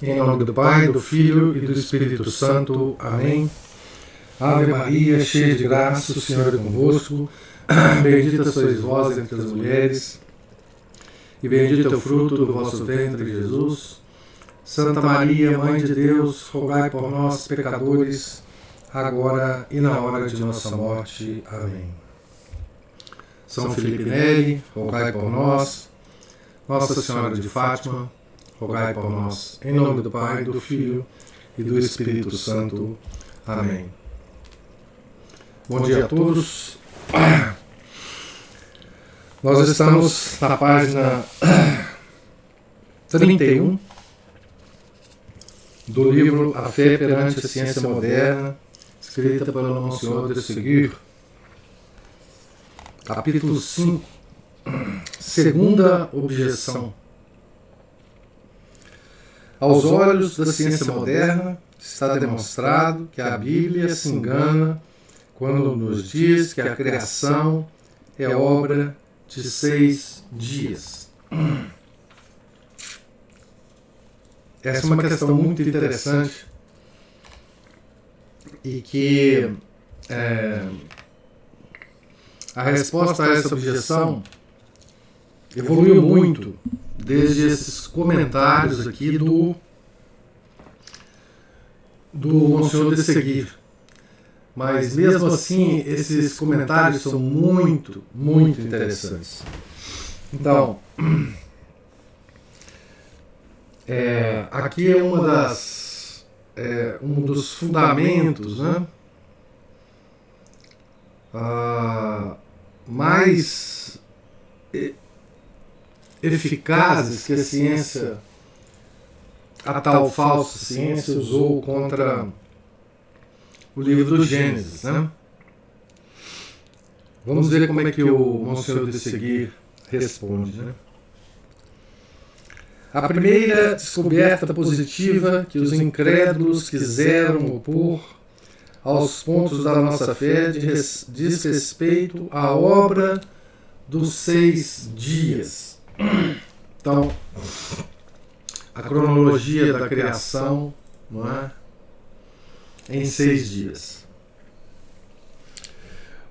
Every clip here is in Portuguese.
Em nome do Pai, do Filho e do Espírito Santo. Amém. Ave Maria, cheia de graça, o Senhor é convosco. Bendita sois vós entre as mulheres, e bendito é o fruto do vosso ventre, Jesus. Santa Maria, Mãe de Deus, rogai por nós, pecadores, agora e na hora de nossa morte. Amém. São Felipe Neri, rogai por nós. Nossa Senhora de Fátima, rogai por nós. Em nome do Pai, do Filho e do Espírito Santo. Amém. Bom dia a todos. Nós estamos na página 31 do livro A Fé perante a Ciência Moderna, escrita pelo Monsenhor de Ségur. Capítulo 5. Segunda objeção. Aos olhos da ciência moderna, está demonstrado que a Bíblia se engana quando nos diz que a criação é obra de 6 dias. Essa é uma questão muito interessante e que a resposta a essa objeção evoluiu muito desde esses comentários aqui do Monsenhor de Ségur. Mas mesmo assim, esses comentários são muito, muito interessantes. Então, aqui é um dos fundamentos, né, mais eficazes que a ciência, a tal falsa ciência, usou contra o livro do Gênesis, né? Vamos ver como é que o Monsenhor de Ségur responde, né? A primeira descoberta positiva que os incrédulos quiseram opor aos pontos da nossa fé diz respeito à obra dos 6 dias. Então, a cronologia da criação, não é? Em 6 dias.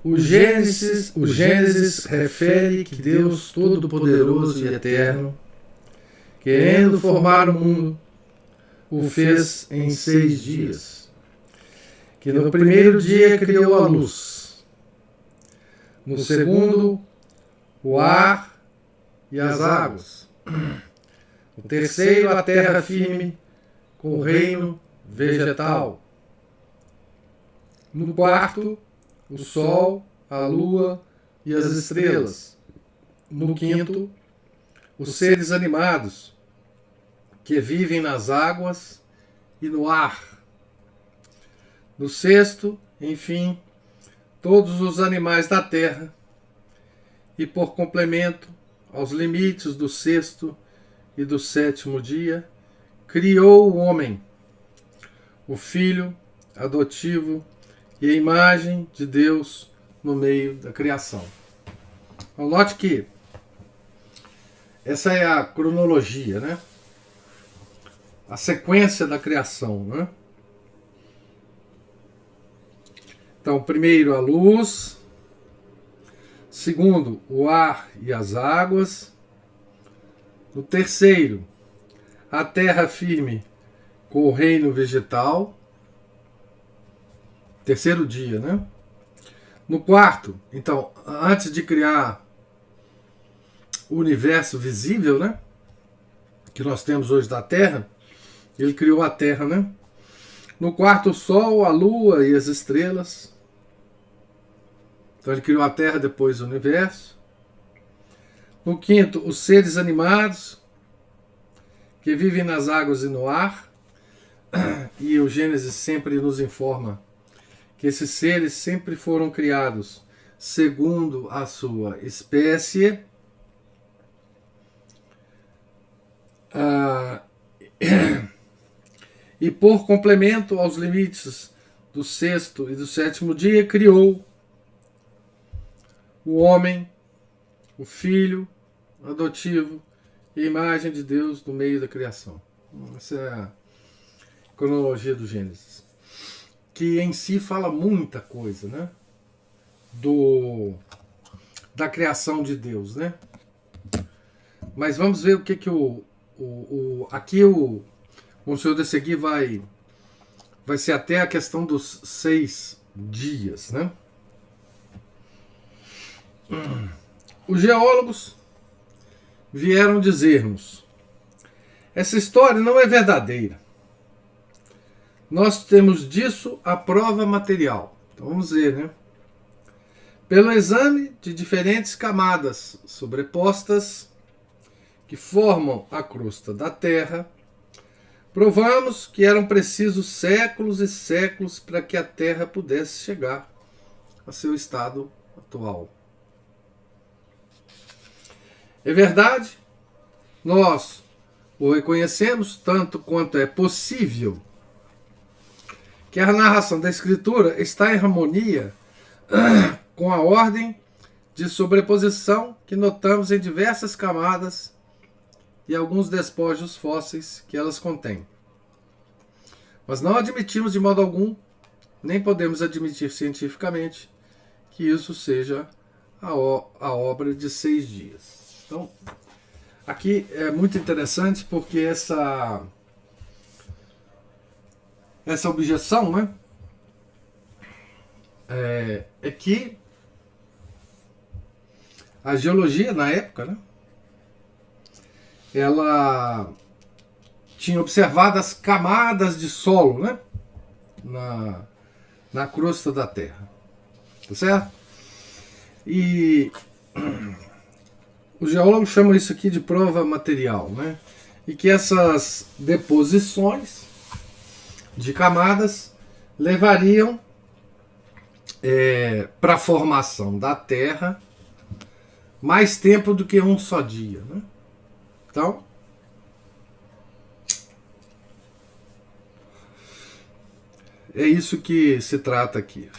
O Gênesis refere que Deus Todo-Poderoso e Eterno, querendo formar o mundo, o fez em 6 dias. Que no primeiro dia criou a luz, no segundo o ar e as águas, no terceiro a terra firme com o reino vegetal, no quarto o sol, a lua e as estrelas, no quinto os seres animados que vivem nas águas e no ar, no sexto, enfim, todos os animais da terra, e por complemento aos limites do sexto e do sétimo dia, criou o homem, o filho adotivo e a imagem de Deus no meio da criação. Então, note que essa é a cronologia, né? A sequência da criação, né? Então, primeiro a luz, segundo o ar e as águas, no terceiro a terra firme com o reino vegetal, terceiro dia, né? No quarto, então, antes de criar o universo visível, né, que nós temos hoje da Terra, ele criou a Terra, né? No quarto, o Sol, a Lua e as estrelas. Então ele criou a Terra, depois o universo. No quinto, os seres animados que vivem nas águas e no ar. E o Gênesis sempre nos informa que esses seres sempre foram criados segundo a sua espécie. E por complemento aos limites do sexto e do sétimo dia, criou o homem, o filho adotivo e a imagem de Deus no meio da criação. Essa é a cronologia do Gênesis, que em si fala muita coisa, né? Da criação de Deus, né? Mas vamos ver o que aqui o Senhor de seguir vai ser até a questão dos 6 dias, né? Os geólogos vieram dizer-nos: essa história não é verdadeira. Nós temos disso a prova material. Então vamos ver, né? Pelo exame de diferentes camadas sobrepostas que formam a crosta da Terra, provamos que eram precisos séculos e séculos para que a Terra pudesse chegar a seu estado atual. É verdade, nós o reconhecemos tanto quanto é possível que a narração da Escritura está em harmonia com a ordem de sobreposição que notamos em diversas camadas e alguns despojos fósseis que elas contêm. Mas não admitimos de modo algum, nem podemos admitir cientificamente, que isso seja a obra de 6 dias. Então, aqui é muito interessante porque essa objeção, né, é que a geologia na época, né, ela tinha observado as camadas de solo, né, na crosta da Terra, tá certo? E os geólogos chamam isso aqui de prova material, né? E que essas deposições de camadas levariam para a formação da Terra mais tempo do que um só dia, né? Então, é isso que se trata aqui.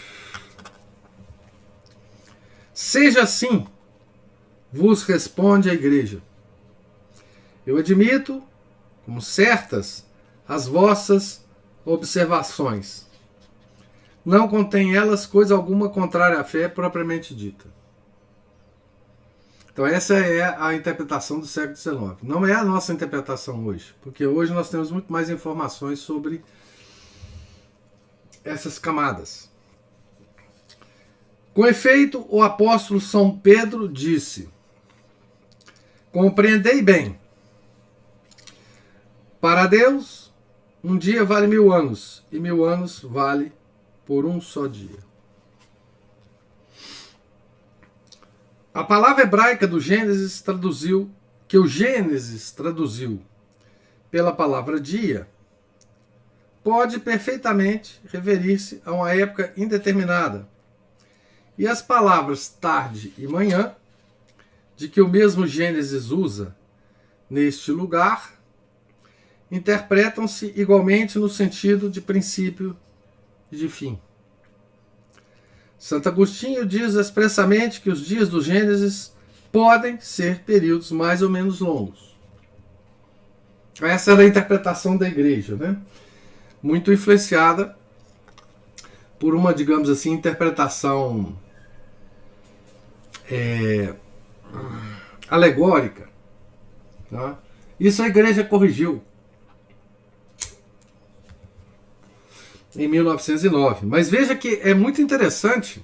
Seja assim, vos responde a igreja. Eu admito como certas as vossas observações. Não contém elas coisa alguma contrária à fé propriamente dita. Então essa é a interpretação do século XIX. Não é a nossa interpretação hoje, porque hoje nós temos muito mais informações sobre essas camadas. Com efeito, o apóstolo São Pedro disse: compreendei bem, para Deus, um dia vale 1000 anos, e 1000 anos vale por um só dia. A palavra hebraica do Gênesis que o Gênesis traduziu pela palavra dia, pode perfeitamente referir-se a uma época indeterminada. E as palavras tarde e manhã, de que o mesmo Gênesis usa neste lugar, interpretam-se igualmente no sentido de princípio e de fim. Santo Agostinho diz expressamente que os dias do Gênesis podem ser períodos mais ou menos longos. Essa era a interpretação da igreja, né? Muito influenciada por uma, digamos assim, interpretação alegórica. Tá? Isso a igreja corrigiu em 1909. Mas veja que é muito interessante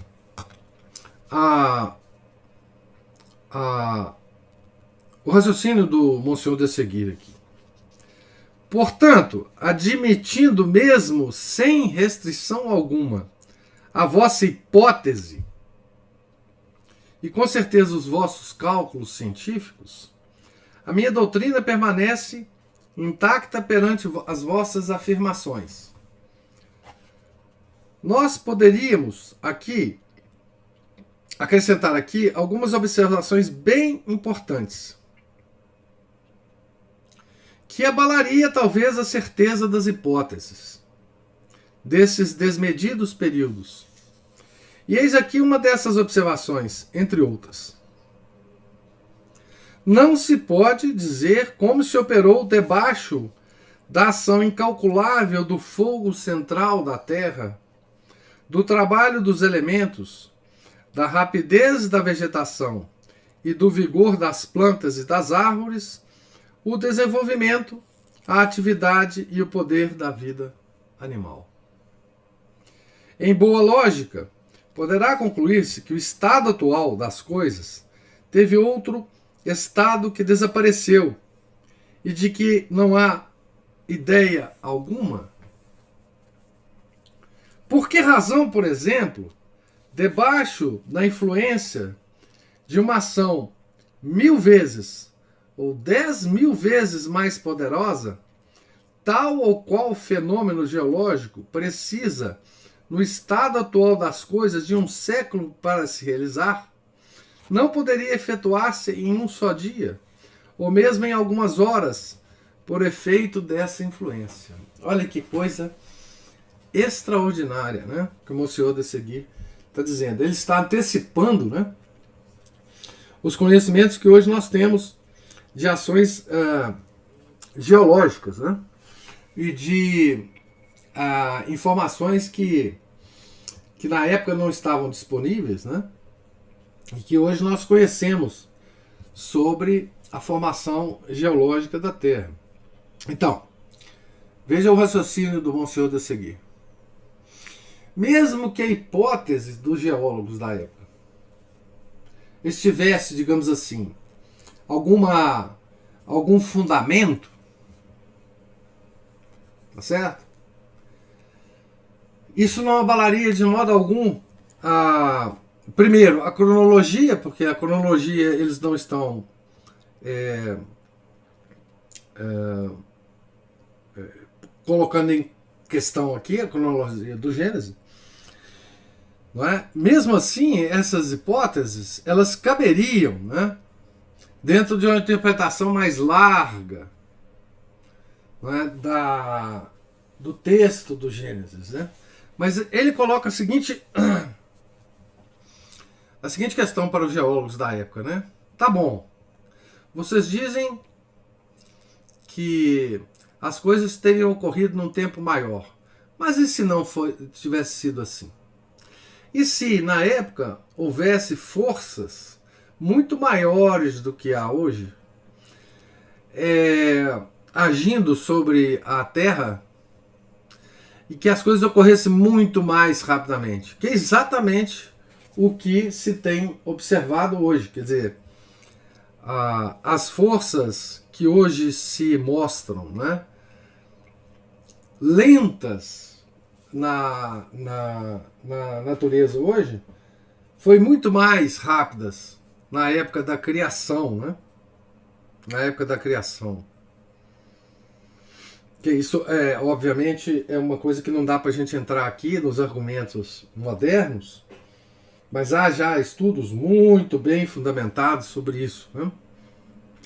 o raciocínio do Monsenhor de seguir aqui. Portanto, admitindo mesmo sem restrição alguma a vossa hipótese e com certeza os vossos cálculos científicos, a minha doutrina permanece intacta perante as vossas afirmações. Nós poderíamos acrescentar aqui algumas observações bem importantes, que abalaria talvez a certeza das hipóteses, desses desmedidos períodos. E eis aqui uma dessas observações, entre outras. Não se pode dizer como se operou debaixo da ação incalculável do fogo central da Terra, do trabalho dos elementos, da rapidez da vegetação e do vigor das plantas e das árvores, o desenvolvimento, a atividade e o poder da vida animal. Em boa lógica, poderá concluir-se que o estado atual das coisas teve outro estado que desapareceu e de que não há ideia alguma. Por que razão, por exemplo, debaixo da influência de uma ação 1000 vezes ou 10.000 vezes mais poderosa, tal ou qual fenômeno geológico precisa, no estado atual das coisas, de um século para se realizar, não poderia efetuar-se em um só dia, ou mesmo em algumas horas, por efeito dessa influência. Olha que coisa extraordinária, né? Que o Monsieur de Seguir está dizendo. Ele está antecipando, né, os conhecimentos que hoje nós temos de ações geológicas, né? E de informações que na época não estavam disponíveis, né? E que hoje nós conhecemos sobre a formação geológica da Terra. Então, veja o raciocínio do Monsieur de Seguir. Mesmo que a hipótese dos geólogos da época estivesse, digamos assim, algum fundamento, tá certo? Isso não abalaria de modo algum primeiro, a cronologia, porque a cronologia eles não estão colocando em questão aqui a cronologia do Gênesis, não é? Mesmo assim, essas hipóteses elas caberiam, né, dentro de uma interpretação mais larga, não é, do texto do Gênesis, né? Mas ele coloca a seguinte questão para os geólogos da época, né? Tá bom, vocês dizem que as coisas teriam ocorrido num tempo maior, mas e se não tivesse sido assim? E se na época houvesse forças muito maiores do que há hoje agindo sobre a Terra e que as coisas ocorressem muito mais rapidamente, que é exatamente o que se tem observado hoje. Quer dizer, as forças que hoje se mostram, né, lentas na natureza hoje, foi muito mais rápidas na época da criação, né? Na época da criação. Que isso obviamente é uma coisa que não dá para a gente entrar aqui nos argumentos modernos, mas há já estudos muito bem fundamentados sobre isso, né?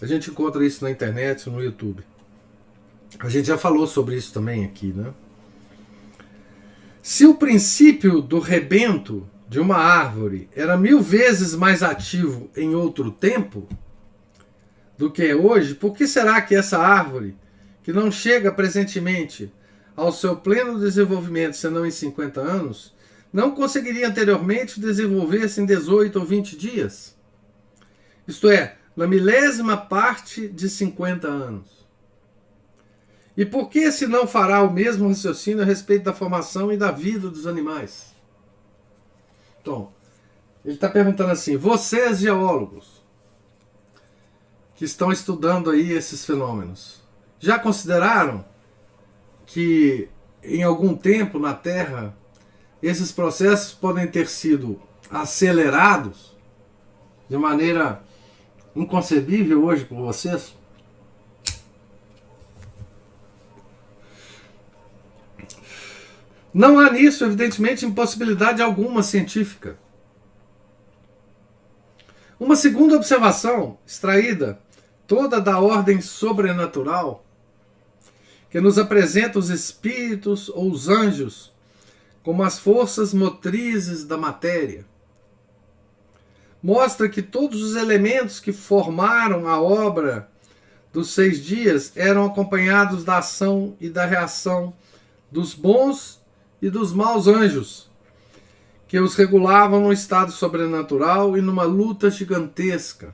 A gente encontra isso na internet, no YouTube. A gente já falou sobre isso também aqui, né? Se o princípio do rebento de uma árvore era 1000 vezes mais ativo em outro tempo do que é hoje, por que será que essa árvore, que não chega presentemente ao seu pleno desenvolvimento senão em 50 anos, não conseguiria anteriormente desenvolver-se em 18 ou 20 dias? Isto é, na milésima parte de 50 anos. E por que se não fará o mesmo raciocínio a respeito da formação e da vida dos animais? Então, ele está perguntando assim, vocês geólogos que estão estudando aí esses fenômenos, já consideraram que em algum tempo na Terra esses processos podem ter sido acelerados de maneira inconcebível hoje por vocês? Não há nisso, evidentemente, impossibilidade alguma científica. Uma segunda observação, extraída toda da ordem sobrenatural, que nos apresenta os espíritos ou os anjos como as forças motrizes da matéria, mostra que todos os elementos que formaram a obra dos 6 dias eram acompanhados da ação e da reação dos bons e dos maus anjos, que os regulavam no estado sobrenatural e numa luta gigantesca,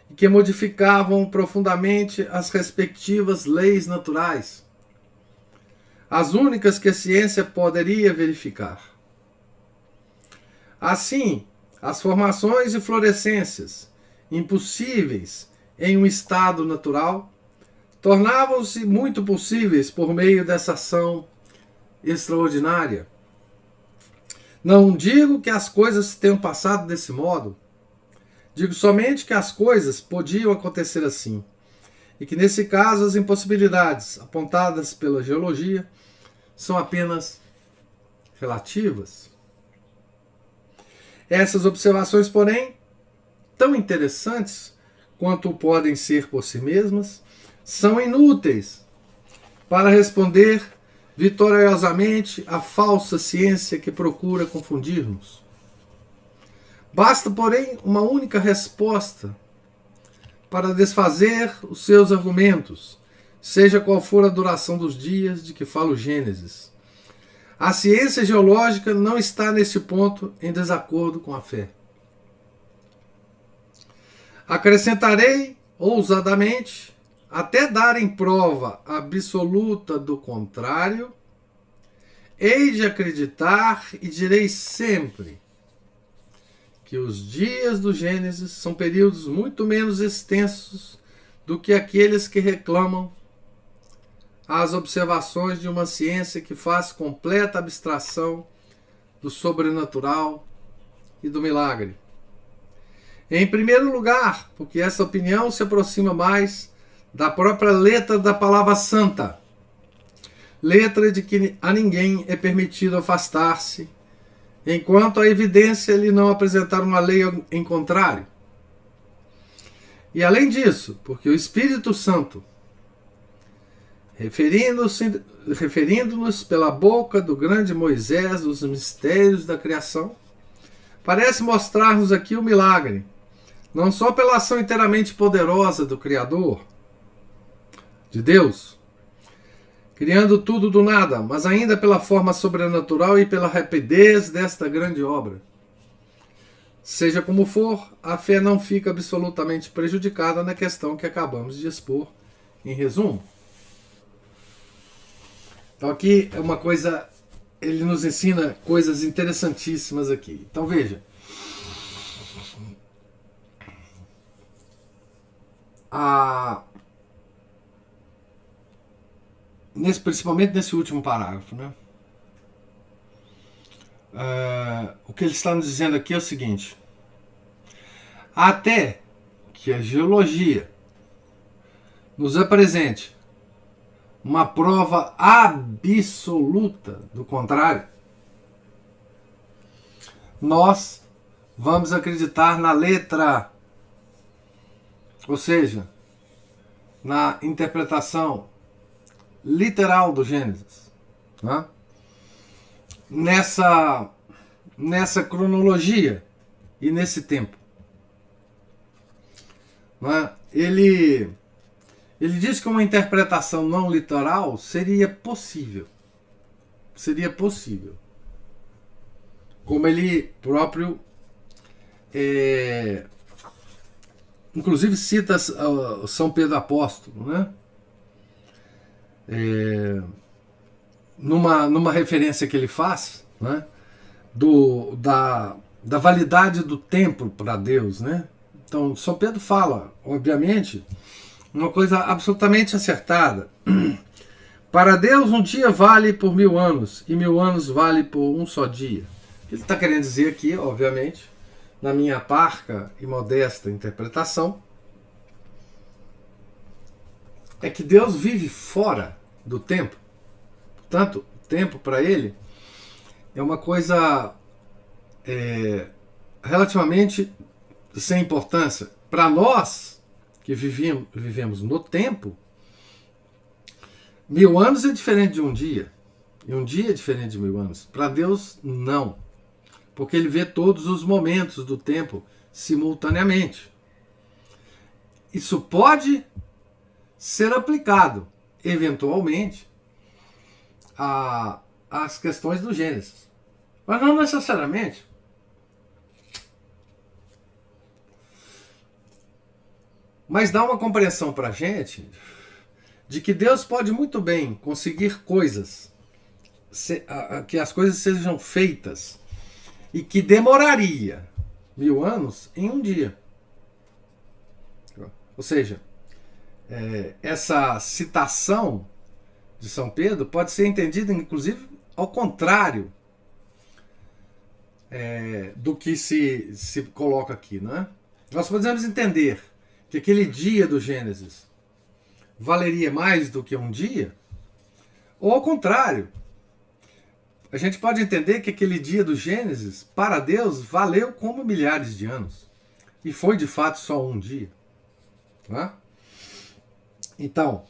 e que modificavam profundamente as respectivas leis naturais, as únicas que a ciência poderia verificar. Assim, as formações e florescências, impossíveis em um estado natural, tornavam-se muito possíveis por meio dessa ação extraordinária. Não digo que as coisas tenham passado desse modo, digo somente que as coisas podiam acontecer assim, e que nesse caso as impossibilidades apontadas pela geologia são apenas relativas. Essas observações, porém, tão interessantes quanto podem ser por si mesmas, são inúteis para responder vitoriosamente à falsa ciência que procura confundir-nos. Basta, porém, uma única resposta para desfazer os seus argumentos, seja qual for a duração dos dias de que fala o Gênesis. A ciência geológica não está neste ponto em desacordo com a fé. Acrescentarei ousadamente, até darem prova absoluta do contrário, hei de acreditar e direi sempre que os dias do Gênesis são períodos muito menos extensos do que aqueles que reclamam as observações de uma ciência que faz completa abstração do sobrenatural e do milagre. Em primeiro lugar, porque essa opinião se aproxima mais da própria letra da palavra santa, letra de que a ninguém é permitido afastar-se, enquanto a evidência lhe não apresentar uma lei em contrário. E além disso, porque o Espírito Santo, referindo-nos pela boca do grande Moisés os mistérios da criação, parece mostrar-nos aqui o milagre, não só pela ação inteiramente poderosa do Criador, de Deus, criando tudo do nada, mas ainda pela forma sobrenatural e pela rapidez desta grande obra. Seja como for, a fé não fica absolutamente prejudicada na questão que acabamos de expor em resumo. Então aqui é uma coisa, ele nos ensina coisas interessantíssimas aqui. Então veja, principalmente nesse último parágrafo, né? O que ele está nos dizendo aqui é o seguinte: até que a geologia nos apresente uma prova absoluta do contrário, nós vamos acreditar na letra, ou seja, na interpretação literal do Gênesis, né? Nessa cronologia e nesse tempo, né? Ele diz que uma interpretação não literal seria possível. Seria possível. Como ele próprio inclusive cita São Pedro Apóstolo, né? Numa referência que ele faz, né? Da validade do tempo para Deus, né? Então, São Pedro fala, obviamente, uma coisa absolutamente acertada. Para Deus, um dia vale por 1000 anos, e 1000 anos vale por um só dia. O que ele está querendo dizer aqui, obviamente, na minha parca e modesta interpretação, é que Deus vive fora do tempo. Portanto, o tempo para ele é uma coisa relativamente sem importância. Para nós, que vivemos no tempo, 1000 anos é diferente de um dia. E um dia é diferente de 1000 anos. Para Deus, não. Porque ele vê todos os momentos do tempo simultaneamente. Isso pode ser aplicado, eventualmente, às questões do Gênesis. Mas não necessariamente. Mas dá uma compreensão para a gente de que Deus pode muito bem conseguir coisas, que as coisas sejam feitas, e que demoraria 1000 anos em um dia. Ou seja, essa citação de São Pedro pode ser entendida, inclusive, ao contrário do que se coloca aqui. Né? Nós podemos entender que aquele dia do Gênesis valeria mais do que um dia, ou ao contrário, a gente pode entender que aquele dia do Gênesis, para Deus, valeu como milhares de anos. E foi de fato só um dia. Tá? Então,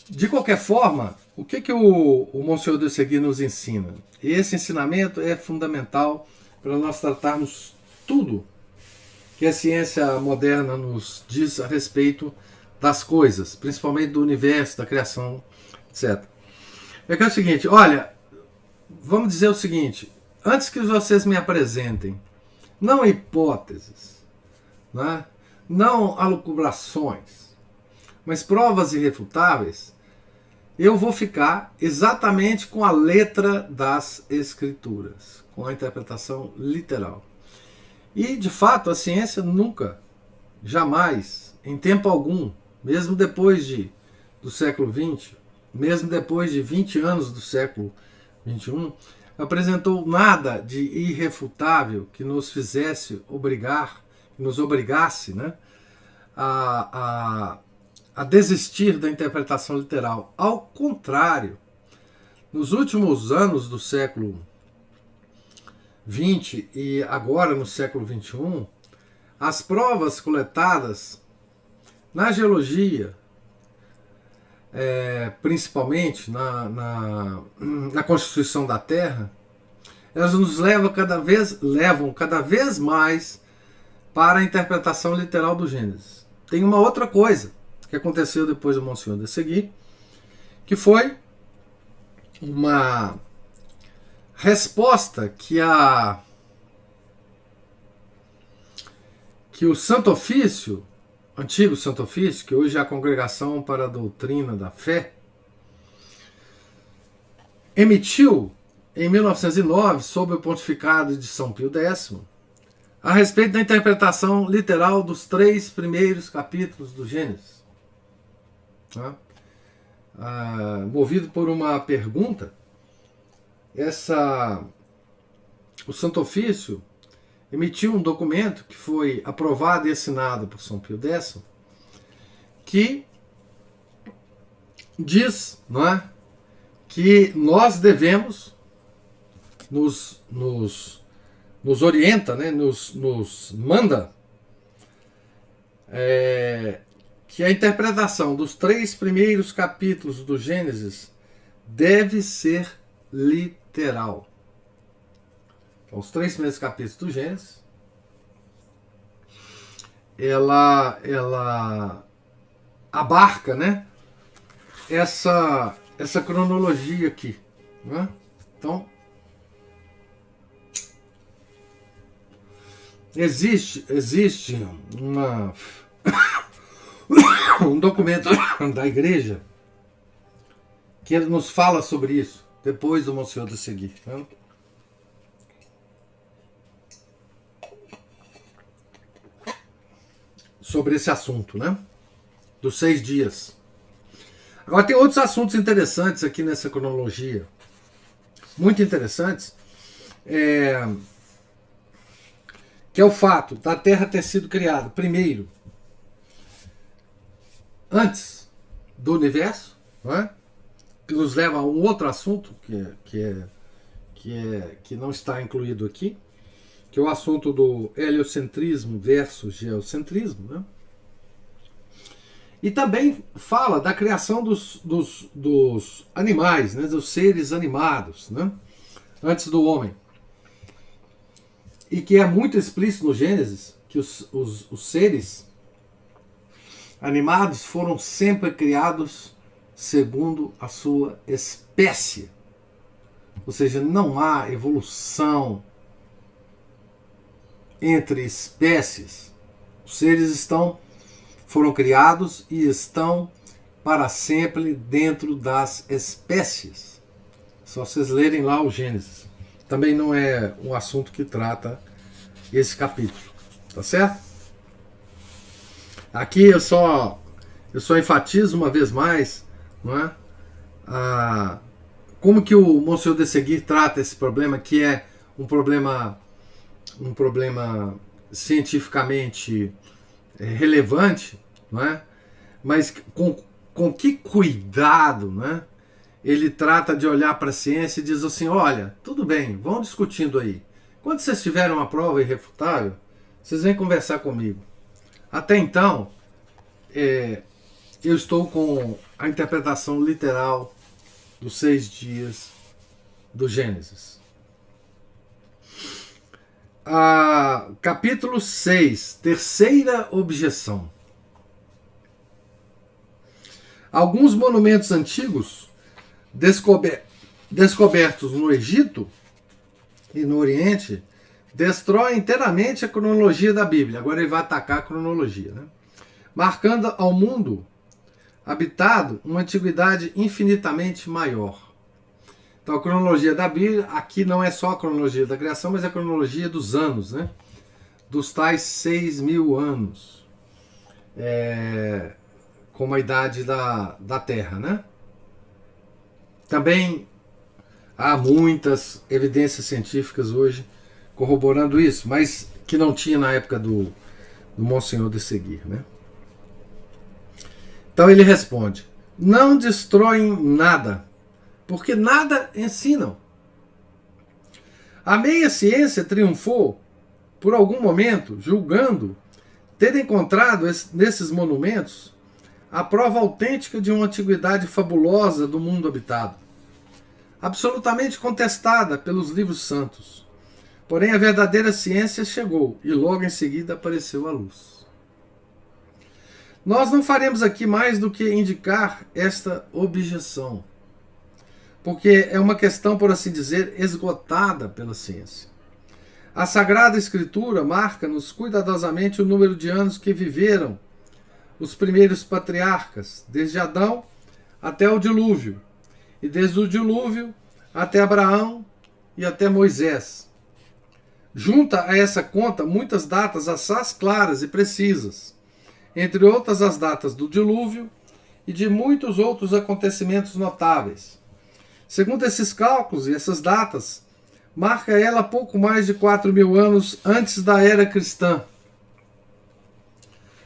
de qualquer forma, o que o Monsenhor de Segui nos ensina? Esse ensinamento é fundamental para nós tratarmos tudo que a ciência moderna nos diz a respeito das coisas, principalmente do universo, da criação, etc. É que é o seguinte, olha, vamos dizer o seguinte, antes que vocês me apresentem, não hipóteses, né? Não alucubrações, mas provas irrefutáveis, eu vou ficar exatamente com a letra das Escrituras, com a interpretação literal. E, de fato, a ciência nunca, jamais, em tempo algum, mesmo depois do século XX, mesmo depois de 20 anos do século XXI, apresentou nada de irrefutável que nos fizesse que nos obrigasse, né, a desistir da interpretação literal. Ao contrário, nos últimos anos do século XX e agora no século XXI, as provas coletadas na geologia, principalmente na constituição da Terra, elas nos levam cada vez mais para a interpretação literal do Gênesis. Tem uma outra coisa que aconteceu depois do Monsenhor de Segui, que foi uma resposta que o Santo Ofício, antigo Santo Ofício, que hoje é a Congregação para a Doutrina da Fé, emitiu em 1909, sob o pontificado de São Pio X, a respeito da interpretação literal dos 3 primeiros capítulos do Gênesis. Movido por uma pergunta, o Santo Ofício emitiu um documento que foi aprovado e assinado por São Pio X, que diz, não é, que nós devemos, nos orienta, né, nos manda que a interpretação dos 3 primeiros capítulos do Gênesis deve ser literal. Então, os 3 primeiros capítulos do Gênesis, ela abarca, né, essa cronologia aqui, né? Então, existe um documento da Igreja que nos fala sobre isso, depois do Monsenhor de Segui. Né? Sobre esse assunto, né? Dos 6 dias. Agora tem outros assuntos interessantes aqui nessa cronologia. Muito interessantes. Que é o fato da Terra ter sido criada primeiro, antes do universo, não é? Que nos leva a um outro assunto que não está incluído aqui, que é o assunto do heliocentrismo versus geocentrismo, né? E também fala da criação dos animais, né? Dos seres animados, né? Antes do homem. E que é muito explícito no Gênesis que os seres animados foram sempre criados segundo a sua espécie. Ou seja, não há evolução entre espécies. Os seres foram criados e estão para sempre dentro das espécies. Só vocês lerem lá o Gênesis. Também não é um assunto que trata esse capítulo. Tá certo? Aqui eu só enfatizo uma vez mais, não é? Como que o Monsenhor de Seguir trata esse problema, que é um problema cientificamente relevante, não é? Mas com que cuidado, né? Ele trata de olhar para a ciência e diz assim: olha, tudo bem, vão discutindo aí. Quando vocês tiverem uma prova irrefutável, vocês vêm conversar comigo. Até então, eu estou com a interpretação literal dos 6 dias do Gênesis. Capítulo 6, terceira objeção. Alguns monumentos antigos descobertos no Egito e no Oriente destroem inteiramente a cronologia da Bíblia. Agora ele vai atacar a cronologia, né? Marcando ao mundo habitado uma antiguidade infinitamente maior. Então a cronologia da Bíblia, aqui não é só a cronologia da criação, mas a cronologia dos anos, né? Dos tais 6.000 anos, como a idade da Terra, né? Também há muitas evidências científicas hoje corroborando isso, mas que não tinha na época do Monsenhor de Seguir, né? Então ele responde: não destroem nada, porque nada ensinam. A meia ciência triunfou por algum momento, julgando ter encontrado nesses monumentos a prova autêntica de uma antiguidade fabulosa do mundo habitado, absolutamente contestada pelos livros santos. Porém, a verdadeira ciência chegou e logo em seguida apareceu a luz. Nós não faremos aqui mais do que indicar esta objeção, porque é uma questão, por assim dizer, esgotada pela ciência. A Sagrada Escritura marca-nos cuidadosamente o número de anos que viveram os primeiros patriarcas, desde Adão até o dilúvio, e desde o dilúvio até Abraão e até Moisés. Junta a essa conta muitas datas assaz claras e precisas, entre outras as datas do dilúvio e de muitos outros acontecimentos notáveis. Segundo esses cálculos e essas datas, marca ela pouco mais de 4.000 anos antes da era cristã,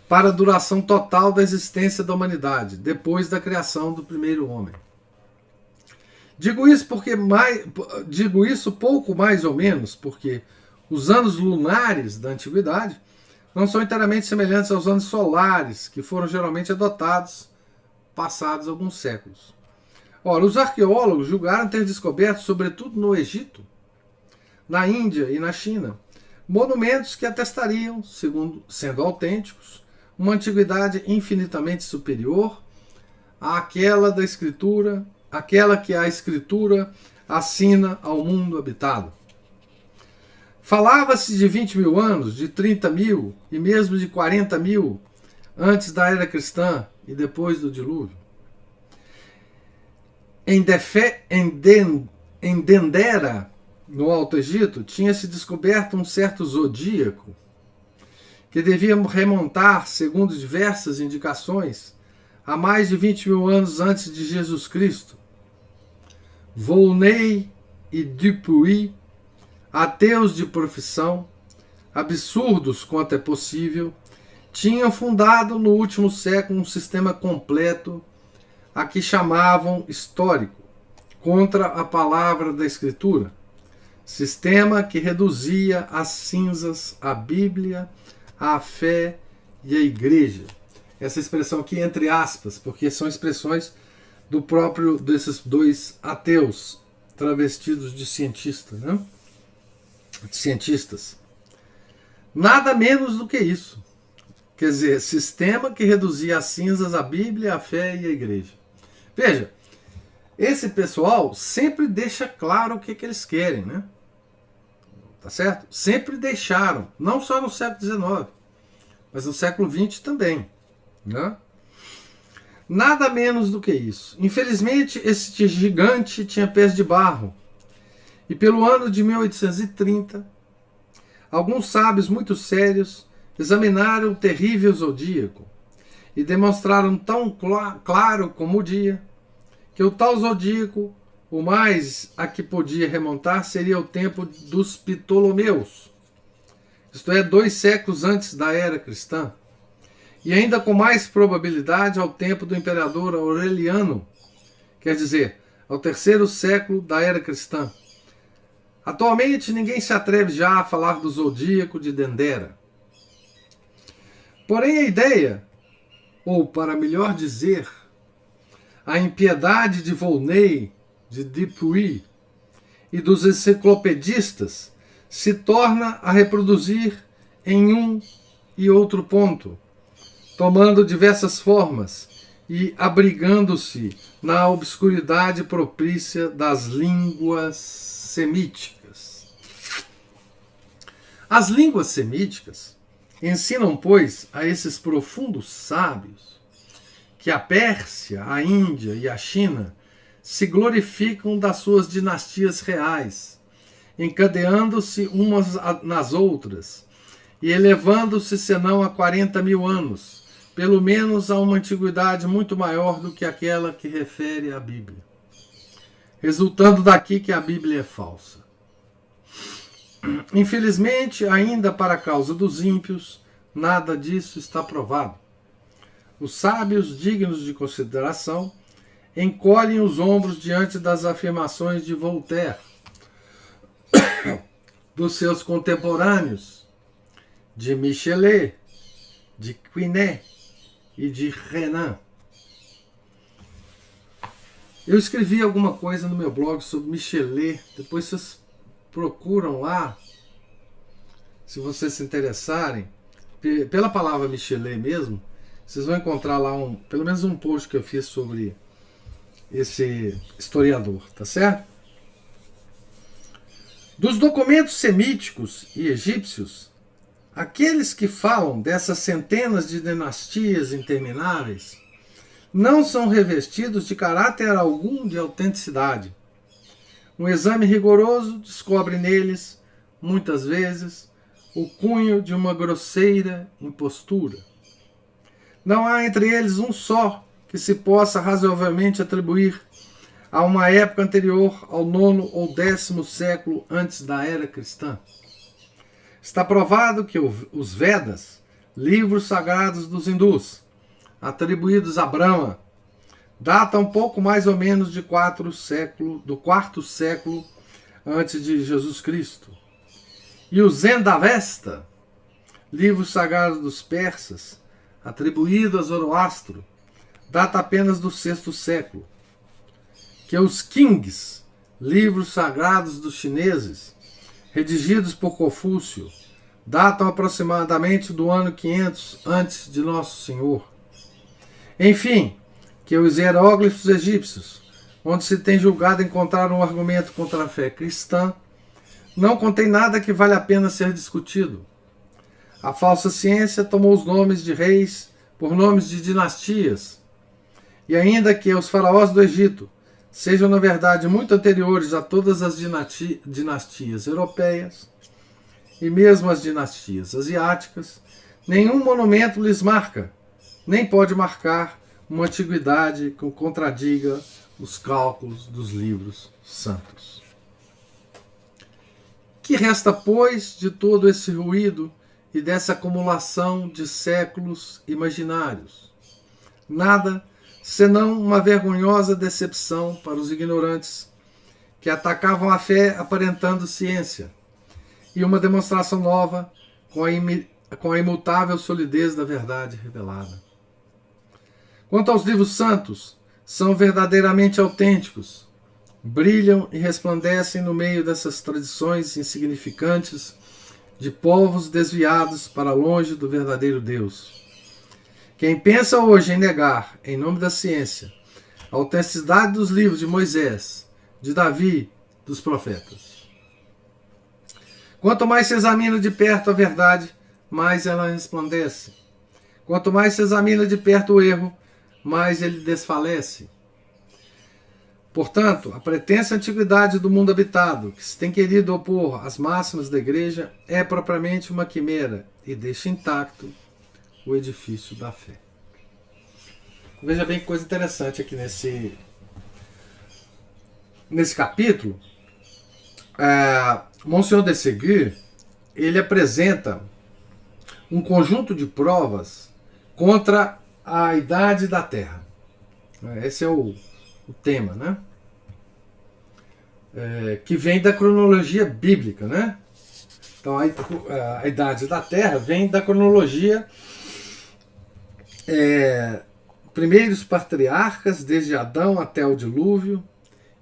para a duração total da existência da humanidade, depois da criação do primeiro homem. Digo isso pouco mais ou menos porque os anos lunares da antiguidade não são inteiramente semelhantes aos anos solares, que foram geralmente adotados passados alguns séculos. Ora, os arqueólogos julgaram ter descoberto, sobretudo no Egito, na Índia e na China, monumentos que atestariam, sendo autênticos, uma antiguidade infinitamente superior àquela da Escritura, aquela que a Escritura assina ao mundo habitado. Falava-se de 20.000 anos, de 30.000 e mesmo de 40.000 antes da era cristã e depois do dilúvio. Em Dendera, no Alto Egito, tinha-se descoberto um certo zodíaco que devia remontar, segundo diversas indicações, a mais de 20.000 anos antes de Jesus Cristo. Volney e Dupuy, ateus de profissão, absurdos quanto é possível, tinham fundado no último século um sistema completo a que chamavam histórico, contra a palavra da Escritura, sistema que reduzia às cinzas a Bíblia, a fé e a igreja. Essa expressão aqui entre aspas, porque são expressões do próprio desses dois ateus travestidos de cientistas, né? Nada menos do que isso. Quer dizer, sistema que reduzia a cinzas a Bíblia, a fé e a igreja. Veja, esse pessoal sempre deixa claro o que eles querem, né? Tá certo? Sempre deixaram, não só no século XIX, mas no século XX também, né? Nada menos do que isso. Infelizmente, esse gigante tinha pés de barro. E pelo ano de 1830, alguns sábios muito sérios examinaram o terrível zodíaco e demonstraram tão claro como o dia que o tal zodíaco, o mais a que podia remontar, seria o tempo dos Ptolomeus, isto é, 2 séculos antes da era cristã, e ainda com mais probabilidade ao tempo do imperador Aureliano, quer dizer, ao 3º século da era cristã. Atualmente ninguém se atreve já a falar do zodíaco de Dendera. Porém a ideia, ou para melhor dizer, a impiedade de Volney, de Dupuy e dos enciclopedistas se torna a reproduzir em um e outro ponto, tomando diversas formas e abrigando-se na obscuridade propícia das línguas semíticas. As línguas semíticas ensinam, pois, a esses profundos sábios que a Pérsia, a Índia e a China se glorificam das suas dinastias reais, encadeando-se umas nas outras e elevando-se senão a 40 mil anos, pelo menos a uma antiguidade muito maior do que aquela que refere à Bíblia, resultando daqui que a Bíblia é falsa. Infelizmente, ainda para a causa dos ímpios, nada disso está provado. Os sábios, dignos de consideração, encolhem os ombros diante das afirmações de Voltaire, dos seus contemporâneos, de Michelet, de Quinet e de Renan. Eu escrevi alguma coisa no meu blog sobre Michelet, depois vocês procuram lá, se vocês se interessarem, pela palavra Michelet mesmo, vocês vão encontrar lá pelo menos um post que eu fiz sobre esse historiador, tá certo? Dos documentos semíticos e egípcios, aqueles que falam dessas centenas de dinastias intermináveis não são revestidos de caráter algum de autenticidade. Um exame rigoroso descobre neles, muitas vezes, o cunho de uma grosseira impostura. Não há entre eles um só que se possa razoavelmente atribuir a uma época anterior ao 9º ou 10º século antes da era cristã. Está provado que os Vedas, livros sagrados dos hindus, atribuídos a Brahma, datam pouco mais ou menos do 4º século antes de Jesus Cristo. E o Zendavesta, livro sagrado dos persas, atribuído a Zoroastro, data apenas do 6º século. Que os Kings, livros sagrados dos chineses, redigidos por Confúcio, datam aproximadamente do ano 500 antes de Nosso Senhor. Enfim, que os hieróglifos egípcios, onde se tem julgado encontrar um argumento contra a fé cristã, não contém nada que vale a pena ser discutido. A falsa ciência tomou os nomes de reis por nomes de dinastias, e ainda que os faraós do Egito sejam, na verdade, muito anteriores a todas as dinastias europeias e mesmo as dinastias asiáticas, nenhum monumento lhes marca, nem pode marcar uma antiguidade que contradiga os cálculos dos livros santos. Que resta, pois, de todo esse ruído e dessa acumulação de séculos imaginários? Nada senão uma vergonhosa decepção para os ignorantes que atacavam a fé aparentando ciência, e uma demonstração nova com a imutável solidez da verdade revelada. Quanto aos livros santos, são verdadeiramente autênticos, brilham e resplandecem no meio dessas tradições insignificantes de povos desviados para longe do verdadeiro Deus. Quem pensa hoje em negar, em nome da ciência, a autenticidade dos livros de Moisés, de Davi, dos profetas. Quanto mais se examina de perto a verdade, mais ela resplandece. Quanto mais se examina de perto o erro, mais ele desfalece. Portanto, a pretensa antiguidade do mundo habitado, que se tem querido opor às máximas da igreja, é propriamente uma quimera e deixa intacto o edifício da fé. Veja bem que coisa interessante aqui nesse capítulo. Monsenhor de Ségur, ele apresenta um conjunto de provas contra a idade da Terra. Esse é o tema, né? Que vem da cronologia bíblica, né? Então a idade da Terra vem da cronologia primeiros patriarcas, desde Adão até o dilúvio,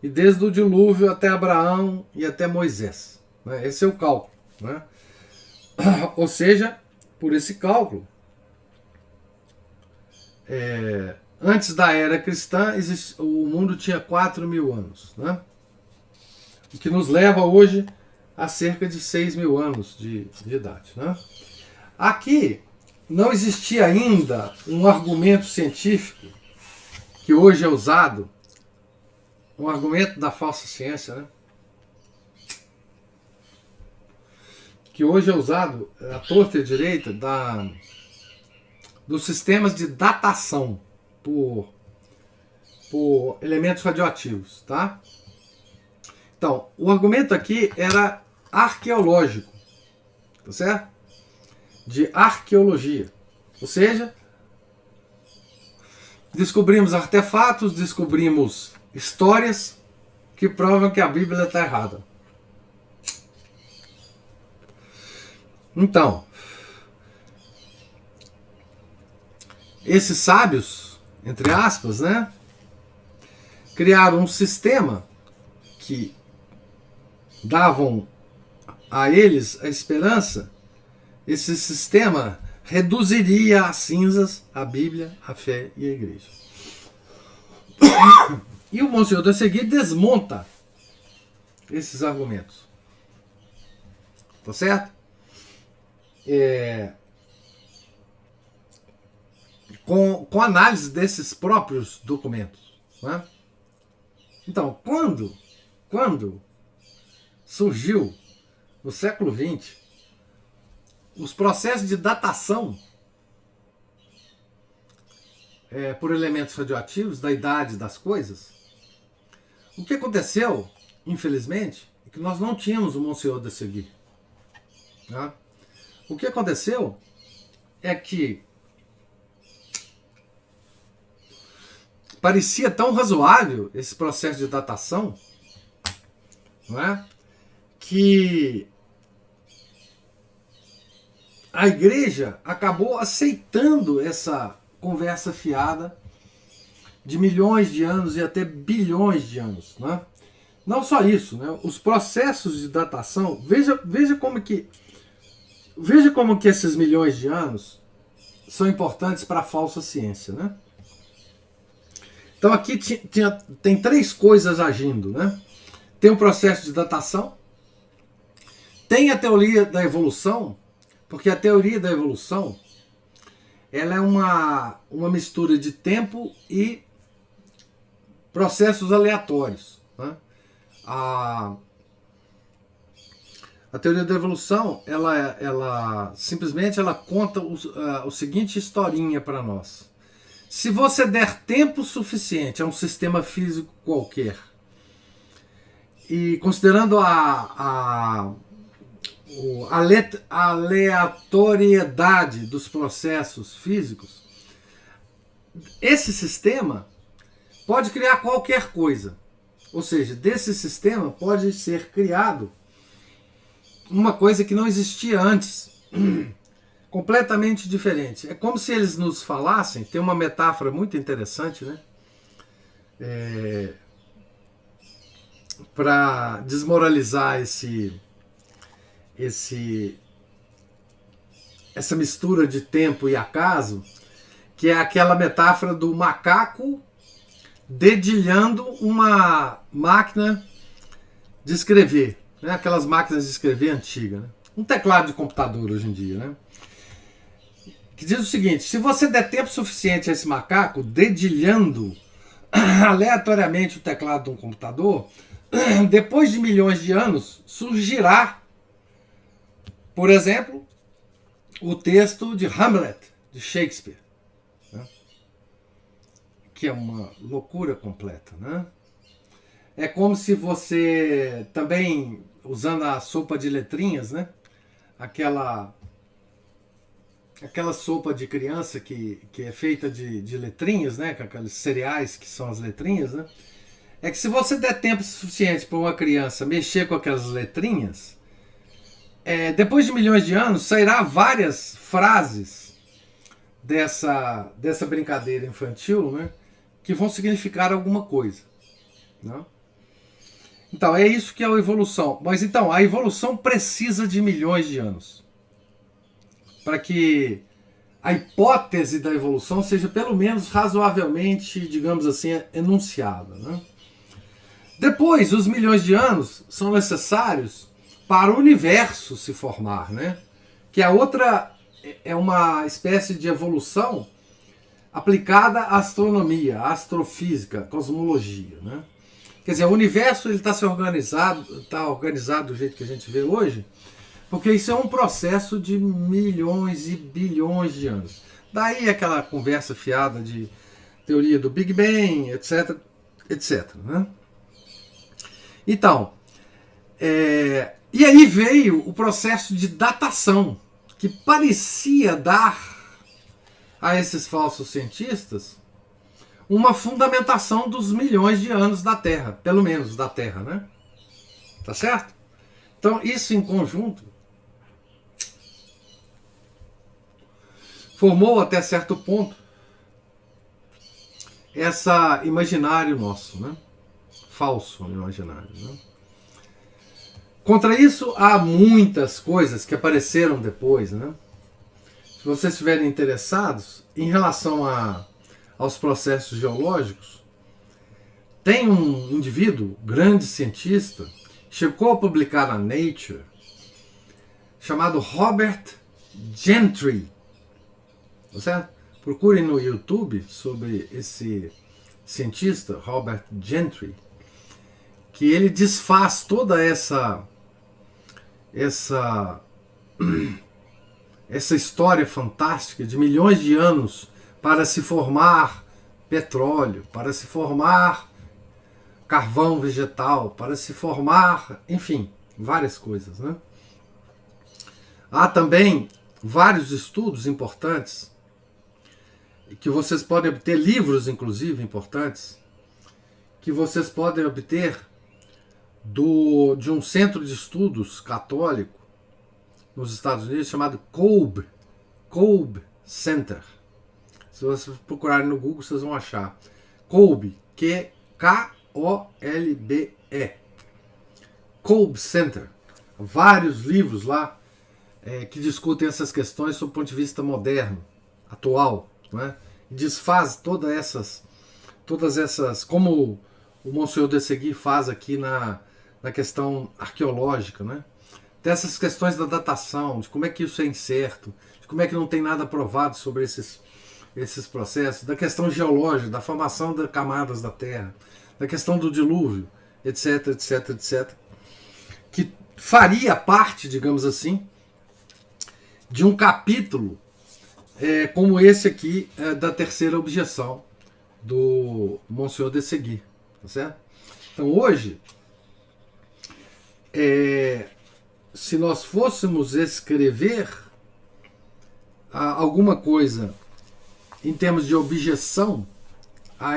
e desde o dilúvio até Abraão e até Moisés. Né? Esse é o cálculo. Né? Ou seja, por esse cálculo, antes da era cristã, o mundo tinha 4.000 anos. Né? O que nos leva hoje a cerca de 6.000 anos de idade. Né? Aqui não existia ainda um argumento científico que hoje é usado, um argumento da falsa ciência, né? Que hoje é usado à torta e à direita dos sistemas de datação por elementos radioativos, tá? Então, o argumento aqui era arqueológico, tá certo? De arqueologia. Ou seja, descobrimos artefatos, descobrimos histórias que provam que a Bíblia está errada. Então, esses sábios, entre aspas, né, criaram um sistema que davam a eles a esperança. Esse sistema reduziria a cinzas a Bíblia, a fé e a igreja. E o Monsenhor de Ségur desmonta esses argumentos. Tá certo? Com análise desses próprios documentos. Né? Então, quando surgiu no século XX os processos de datação por elementos radioativos da idade das coisas, o que aconteceu, infelizmente, é que nós não tínhamos o Monsenhor de Ségur. Né? O que aconteceu é que parecia tão razoável esse processo de datação, não é? Que a igreja acabou aceitando essa conversa fiada de milhões de anos e até bilhões de anos. Né? Não só isso, né? Os processos de datação, veja como que esses milhões de anos são importantes para a falsa ciência. Né? Então aqui tem três coisas agindo. Né? Tem o processo de datação, tem a teoria da evolução, porque a teoria da evolução ela é uma mistura de tempo e processos aleatórios. Né? A teoria da evolução ela simplesmente conta o seguinte historinha para nós. Se você der tempo suficiente a um sistema físico qualquer, e considerando a aleatoriedade dos processos físicos, esse sistema pode criar qualquer coisa. Ou seja, desse sistema pode ser criado uma coisa que não existia antes, completamente diferente. É como se eles nos falassem, tem uma metáfora muito interessante, né? Para desmoralizar essa mistura de tempo e acaso, que é aquela metáfora do macaco dedilhando uma máquina de escrever, né? Aquelas máquinas de escrever antigas, né? Um teclado de computador hoje em dia, né? Que diz o seguinte: se você der tempo suficiente a esse macaco dedilhando aleatoriamente o teclado de um computador, depois de milhões de anos surgirá, por exemplo, o texto de Hamlet, de Shakespeare, né? Que é uma loucura completa, né? É como se você também, usando a sopa de letrinhas, né? Aquela sopa de criança que é feita de letrinhas, né? Com aqueles cereais que são as letrinhas, né? É que se você der tempo suficiente para uma criança mexer com aquelas letrinhas, depois de milhões de anos sairá várias frases dessa brincadeira infantil, né? Que vão significar alguma coisa, né? Então, é isso que é a evolução. Mas então, a evolução precisa de milhões de anos para que a hipótese da evolução seja pelo menos razoavelmente, digamos assim, enunciada, né? Depois, os milhões de anos são necessários para o universo se formar, né? Que a outra é uma espécie de evolução aplicada à astronomia, à astrofísica, à cosmologia, né? Quer dizer, o universo está organizado do jeito que a gente vê hoje, porque isso é um processo de milhões e bilhões de anos. Daí aquela conversa fiada de teoria do Big Bang, etc, etc, né? Então, e aí veio o processo de datação, que parecia dar a esses falsos cientistas uma fundamentação dos milhões de anos da Terra, pelo menos da Terra, né? Tá certo? Então, isso em conjunto formou até certo ponto esse imaginário nosso, né? Falso imaginário, né? Contra isso, há muitas coisas que apareceram depois, né? Se vocês estiverem interessados em relação aos processos geológicos, tem um indivíduo, grande cientista, chegou a publicar na Nature, chamado Robert Gentry. Tá certo? Procurem no YouTube sobre esse cientista, Robert Gentry, que ele desfaz toda essa história fantástica de milhões de anos para se formar petróleo, para se formar carvão vegetal, para se formar, enfim, várias coisas, né? Há também vários estudos importantes que vocês podem obter, livros inclusive importantes, que vocês podem obter de um centro de estudos católico nos Estados Unidos chamado Kolb Center. Se vocês procurarem no Google, vocês vão achar. Kolb, K-O-L-B-E. Kolb Center. Vários livros lá que discutem essas questões sob o ponto de vista moderno, atual, né? E desfaz todas essas, como o Monsenhor de Segui faz aqui na questão arqueológica, né? Dessas questões da datação, de como é que isso é incerto, de como é que não tem nada provado sobre esses processos, da questão geológica, da formação das camadas da Terra, da questão do dilúvio, etc, etc, etc, que faria parte, digamos assim, de um capítulo como esse aqui da terceira objeção do Monsenhor de Segui, tá certo? Então hoje, se nós fôssemos escrever alguma coisa em termos de objeção a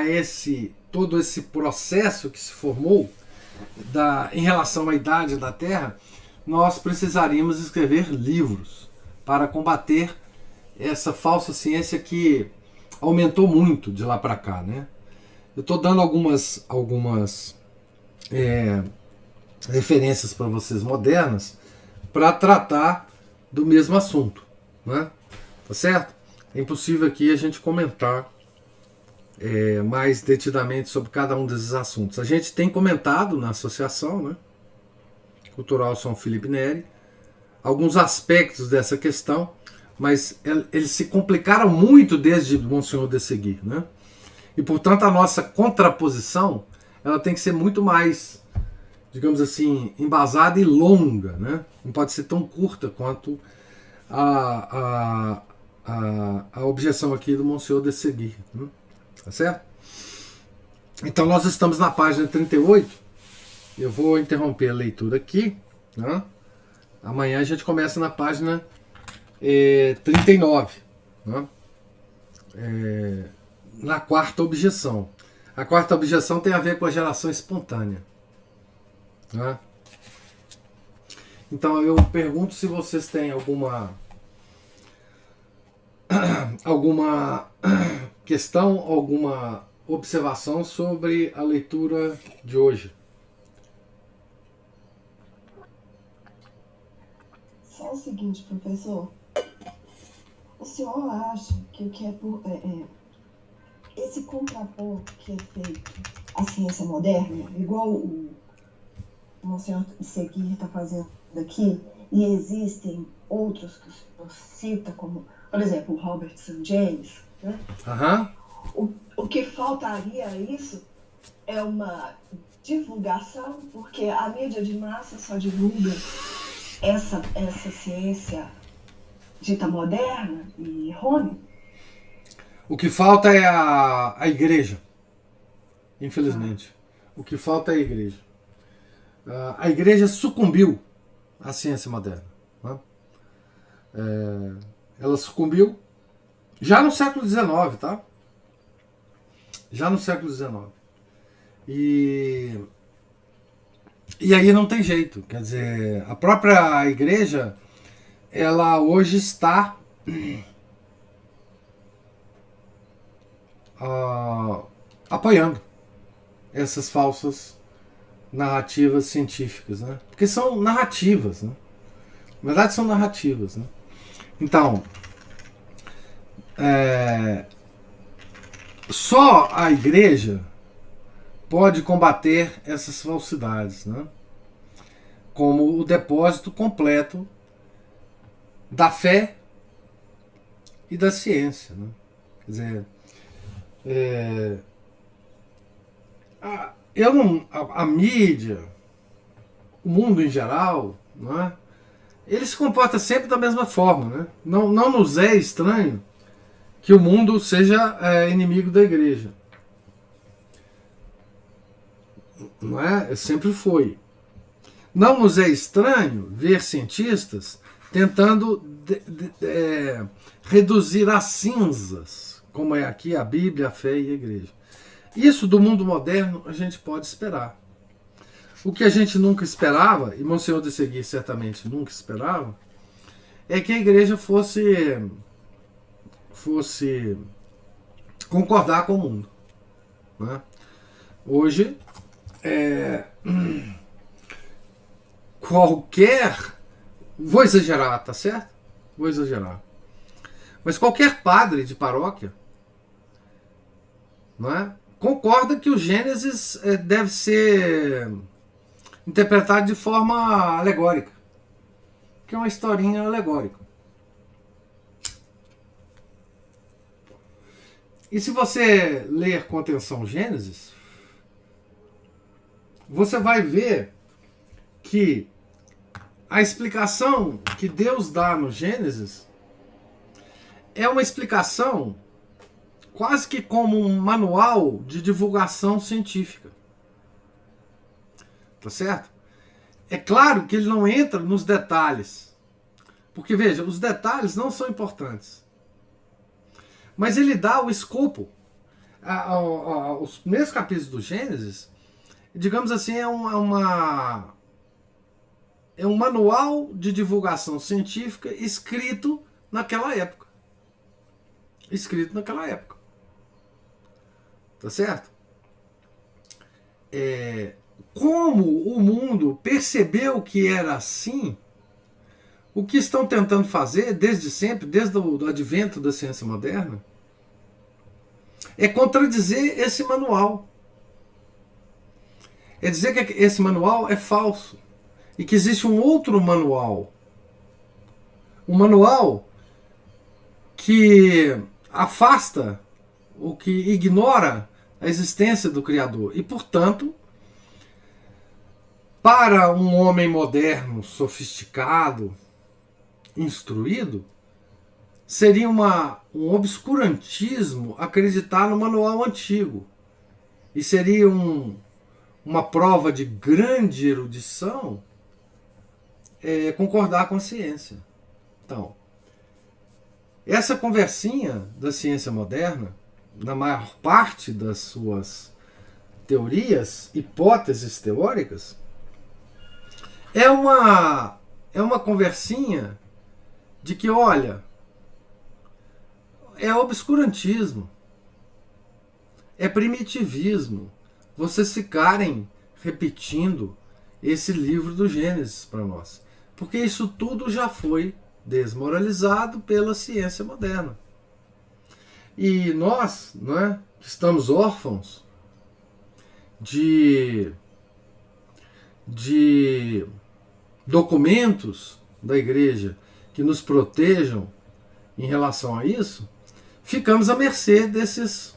todo esse processo que se formou em relação à idade da Terra, nós precisaríamos escrever livros para combater essa falsa ciência que aumentou muito de lá para cá, né? Eu estou dando algumas referências para vocês modernas para tratar do mesmo assunto, né? Tá certo? é impossível aqui a gente comentar mais detidamente sobre cada um desses assuntos. A gente tem comentado na associação, né, Cultural São Felipe Neri, alguns aspectos dessa questão, mas eles se complicaram muito desde Monsenhor de Seguir, né? E portanto a nossa contraposição ela tem que ser muito mais, digamos assim, embasada e longa, né? Não pode ser tão curta quanto a objeção aqui do Monsenhor de Seguir, né? Tá certo? Então nós estamos na página 38. Eu vou interromper a leitura aqui, né? Amanhã a gente começa na página 39, né? Na quarta objeção. A quarta objeção tem a ver com a geração espontânea, né? Então eu pergunto se vocês têm alguma questão, alguma observação sobre a leitura de hoje. Só o seguinte, professor. O senhor acha que o que esse contraponto que é feito à ciência moderna, igual o Monsenhor Seguir está fazendo aqui, e existem outros que o senhor cita, como, por exemplo, o Robert St. James, né? O que faltaria a isso é uma divulgação, porque a mídia de massa só divulga essa ciência dita moderna e errônea. O que falta é a igreja, infelizmente. O que falta é a igreja. A igreja sucumbiu à ciência moderna, né? Ela sucumbiu já no século XIX, tá? Já no século XIX. E aí não tem jeito. Quer dizer, a própria igreja, ela hoje está apoiando essas falsas narrativas científicas, né? Porque são narrativas, né? Na verdade são narrativas, né? Então, só a igreja pode combater essas falsidades, né? Como o depósito completo da fé e da ciência, né? Quer dizer, a mídia, o mundo em geral, não é? Ele se comporta sempre da mesma forma, né? Não nos é estranho que o mundo seja inimigo da igreja, não é? Sempre foi. Não nos é estranho ver cientistas tentando reduzir a cinzas, como é aqui a Bíblia, a fé e a igreja. Isso do mundo moderno a gente pode esperar. O que a gente nunca esperava, e Monsenhor de Seguir certamente nunca esperava, é que a igreja fosse concordar com o mundo, né? Hoje, qualquer... Vou exagerar, tá certo? Vou exagerar. Mas qualquer padre de paróquia, não é, concorda que o Gênesis deve ser interpretado de forma alegórica, que é uma historinha alegórica. E se você ler com atenção Gênesis, você vai ver que a explicação que Deus dá no Gênesis é uma explicação quase que como um manual de divulgação científica. Tá certo? É claro que ele não entra nos detalhes, porque veja, os detalhes não são importantes, mas ele dá o escopo. Os primeiros capítulos do Gênesis, digamos assim, é um manual de divulgação científica escrito naquela época. Tá certo? Como o mundo percebeu que era assim, o que estão tentando fazer desde sempre, desde o advento da ciência moderna, é contradizer esse manual. É dizer que esse manual é falso e que existe um outro manual. Um manual que afasta, ou que ignora a existência do Criador. E, portanto, para um homem moderno, sofisticado, instruído, seria um obscurantismo acreditar no manual antigo. E seria uma prova de grande erudição concordar com a ciência. Então, essa conversinha da ciência moderna, na maior parte das suas teorias, hipóteses teóricas, é uma conversinha de que, olha, é obscurantismo, é primitivismo, vocês ficarem repetindo esse livro do Gênesis para nós. Porque isso tudo já foi desmoralizado pela ciência moderna. E nós, né, que estamos órfãos de documentos da igreja que nos protejam em relação a isso, ficamos à mercê desses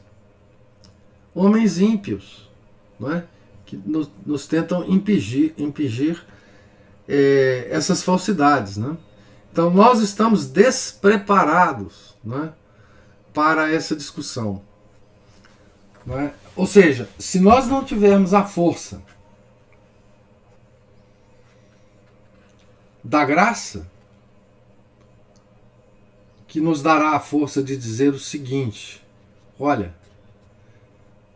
homens ímpios, não é? Que nos tentam impingir essas falsidades. Né? Então nós estamos despreparados, né, para essa discussão. Não é? Ou seja, se nós não tivermos a força da graça, que nos dará a força de dizer o seguinte: olha,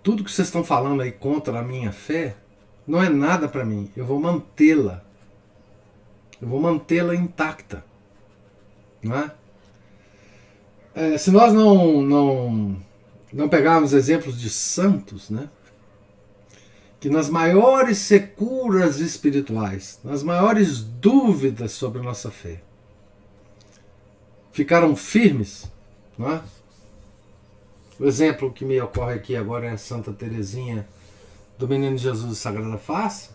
tudo que vocês estão falando aí contra a minha fé não é nada para mim, eu vou mantê-la. Eu vou mantê-la intacta. Não é? Se nós não pegarmos exemplos de santos, né, que nas maiores securas espirituais, nas maiores dúvidas sobre a nossa fé, ficaram firmes, não é? O exemplo que me ocorre aqui agora é a Santa Teresinha do Menino Jesus Sagrada Face,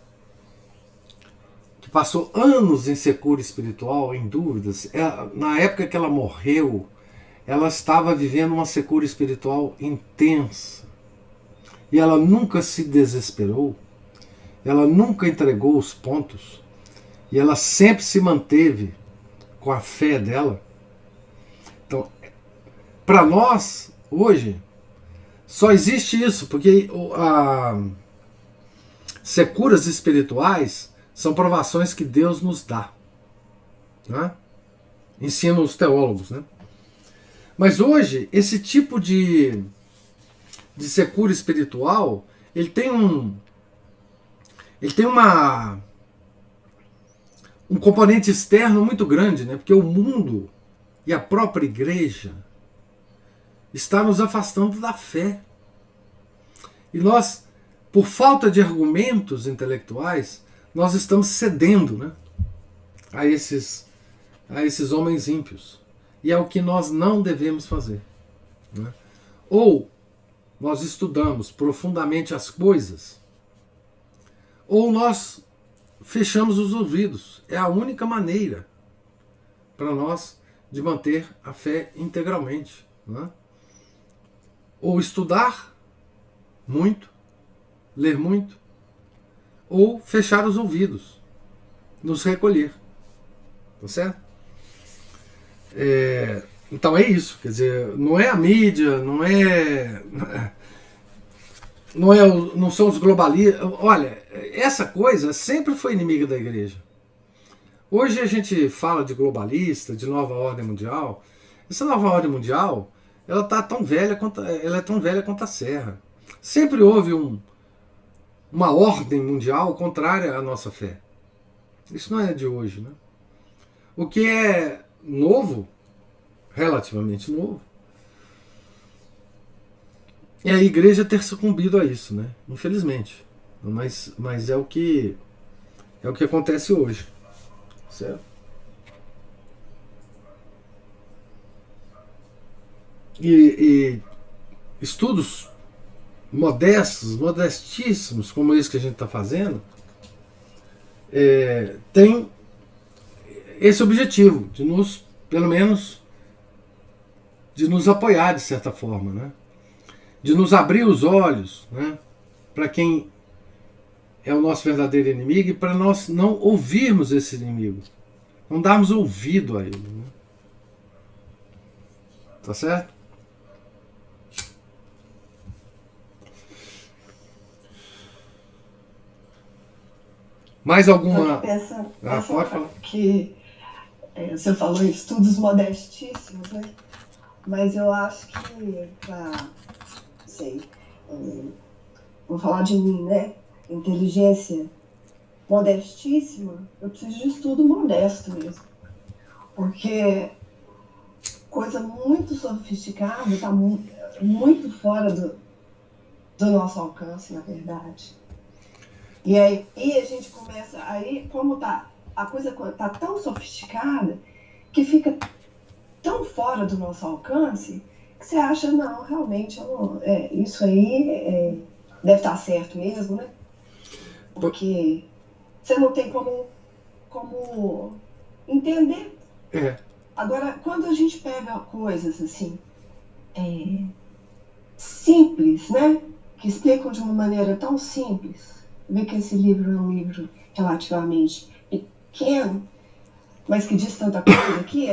que passou anos em secura espiritual, em dúvidas. Na época que ela morreu, ela estava vivendo uma secura espiritual intensa. E ela nunca se desesperou, ela nunca entregou os pontos, e ela sempre se manteve com a fé dela. Então, para nós, hoje, só existe isso, porque securas espirituais são provações que Deus nos dá. Né? Ensinam os teólogos. Né? Mas hoje, esse tipo de secura espiritual, ele tem um componente externo muito grande, né? Porque o mundo e a própria igreja está nos afastando da fé. E nós, por falta de argumentos intelectuais, nós estamos cedendo, né, a esses homens ímpios. E é o que nós não devemos fazer. Né? Ou nós estudamos profundamente as coisas, ou nós fechamos os ouvidos. É a única maneira para nós de manter a fé integralmente. Né? Ou estudar muito, ler muito, ou fechar os ouvidos, nos recolher. Tá certo? Então é isso, quer dizer, não é a mídia, não são os globalistas. Olha, essa coisa sempre foi inimiga da igreja. Hoje a gente fala de globalista, de nova ordem mundial. Essa nova ordem mundial, ela é tão velha quanto a serra. Sempre houve uma ordem mundial contrária à nossa fé. Isso não é de hoje, né? O que é novo, relativamente novo, é a igreja ter sucumbido a isso, né? Infelizmente. Mas é o que acontece hoje. Certo? e estudos modestos, modestíssimos, como esse que a gente está fazendo, tem esse objetivo de nos, pelo menos, de nos apoiar de certa forma, né? De nos abrir os olhos, né? Para quem é o nosso verdadeiro inimigo e para nós não ouvirmos esse inimigo, não darmos ouvido a ele, né? Tá certo? Mais alguma? Pode falar. Que você falou estudos modestíssimos, né? Mas eu acho que não sei, vou falar de mim, né? Inteligência modestíssima, eu preciso de estudo modesto mesmo. Porque coisa muito sofisticada está muito fora do nosso alcance, na verdade. E aí a gente começa, como a coisa está tão sofisticada que fica tão fora do nosso alcance que você acha, não, realmente, isso aí deve estar certo mesmo, né? Porque você não tem como entender. Agora, quando a gente pega coisas assim, simples, né? Que explicam de uma maneira tão simples, vê que esse livro é um livro relativamente pequeno, mas que diz tanta coisa aqui,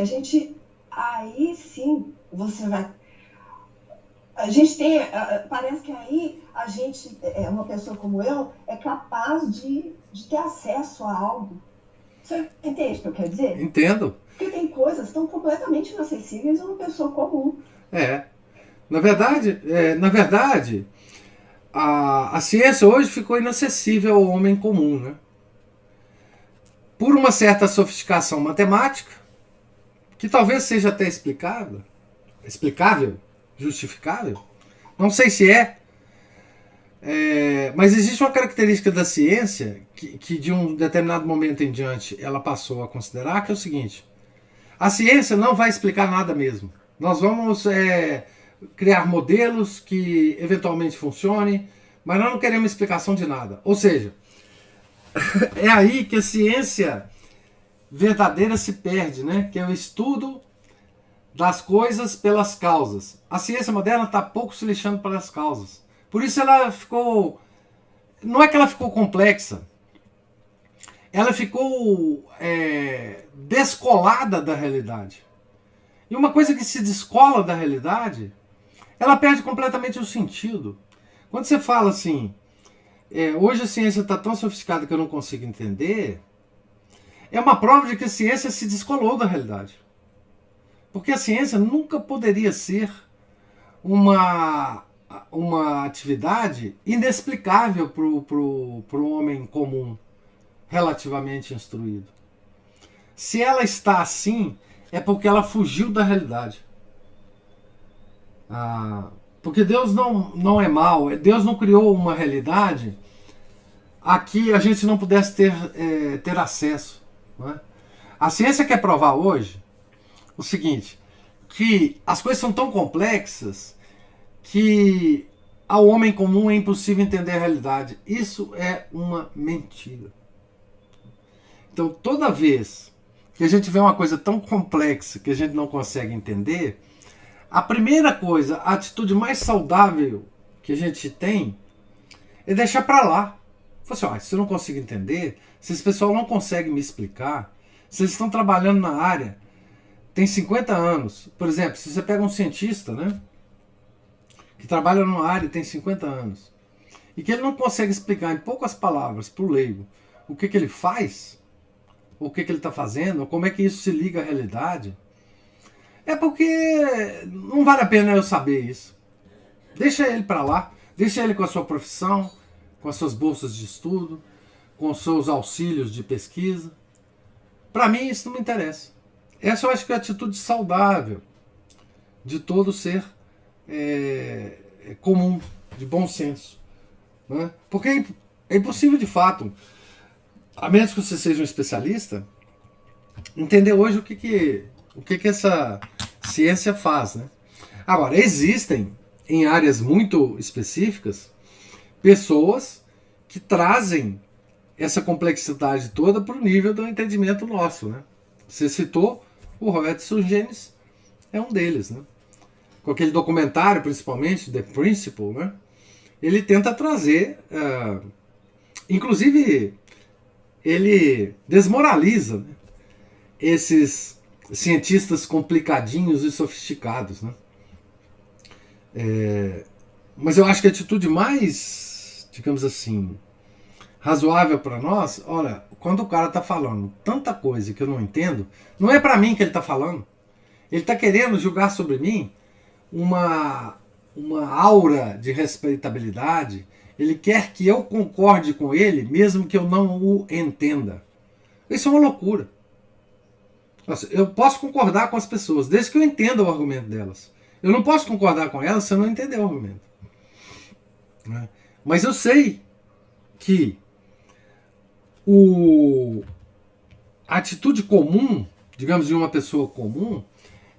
aí sim você vai. A gente tem, parece que aí a gente, uma pessoa como eu, é capaz de ter acesso a algo. Você entende o que eu quero dizer? Entendo. Porque tem coisas que estão completamente inacessíveis a uma pessoa comum. Na verdade, a ciência hoje ficou inacessível ao homem comum, né? Por uma certa sofisticação matemática, que talvez seja até explicável, justificável. Não sei se mas existe uma característica da ciência que de um determinado momento em diante ela passou a considerar, que é o seguinte: a ciência não vai explicar nada mesmo. Nós vamos criar modelos que eventualmente funcionem, mas nós não queremos explicação de nada. Ou seja, é aí que a ciência verdadeira se perde, né? Que é o estudo das coisas pelas causas. A ciência moderna está pouco se lixando pelas causas. Por isso ela ficou... Não é que ela ficou complexa. Ela ficou descolada da realidade. E uma coisa que se descola da realidade, ela perde completamente o sentido. Quando você fala assim, hoje a ciência está tão sofisticada que eu não consigo entender, é uma prova de que a ciência se descolou da realidade. Porque a ciência nunca poderia ser uma atividade inexplicável para o homem comum, relativamente instruído. Se ela está assim, é porque ela fugiu da realidade. Porque Deus não é mau, Deus não criou uma realidade a que a gente não pudesse ter acesso. Não é? A ciência quer provar hoje o seguinte, que as coisas são tão complexas que ao homem comum é impossível entender a realidade. Isso é uma mentira. Então, toda vez que a gente vê uma coisa tão complexa que a gente não consegue entender, a primeira coisa, a atitude mais saudável que a gente tem é deixar para lá. Fala assim, se eu não consigo entender, se esse pessoal não consegue me explicar, se eles estão trabalhando na área, tem 50 anos. Por exemplo, se você pega um cientista, né, que trabalha numa área e tem 50 anos, e que ele não consegue explicar em poucas palavras para o leigo o que ele faz, o que ele está fazendo, ou como é que isso se liga à realidade, é porque não vale a pena eu saber isso. Deixa ele para lá, deixa ele com a sua profissão, com as suas bolsas de estudo, com os seus auxílios de pesquisa. Para mim isso não me interessa. Essa eu acho que é a atitude saudável de todo ser comum, de bom senso. Né? Porque é impossível de fato, a menos que você seja um especialista, entender hoje o que essa ciência faz. Né? Agora, existem, em áreas muito específicas, pessoas que trazem essa complexidade toda para o nível do entendimento nosso, né? Você citou o Robert Sungenis, é um deles, né? Com aquele documentário, principalmente, The Principle, né? Ele tenta trazer, inclusive, ele desmoraliza, né, esses cientistas complicadinhos e sofisticados, né? Mas eu acho que a atitude mais, digamos assim, razoável para nós, olha, quando o cara está falando tanta coisa que eu não entendo, não é para mim que ele está falando. Ele está querendo julgar sobre mim uma aura de respeitabilidade. Ele quer que eu concorde com ele, mesmo que eu não o entenda. Isso é uma loucura. Nossa, eu posso concordar com as pessoas, desde que eu entenda o argumento delas. Eu não posso concordar com elas se eu não entender o argumento. Mas eu sei que a atitude comum, digamos, de uma pessoa comum,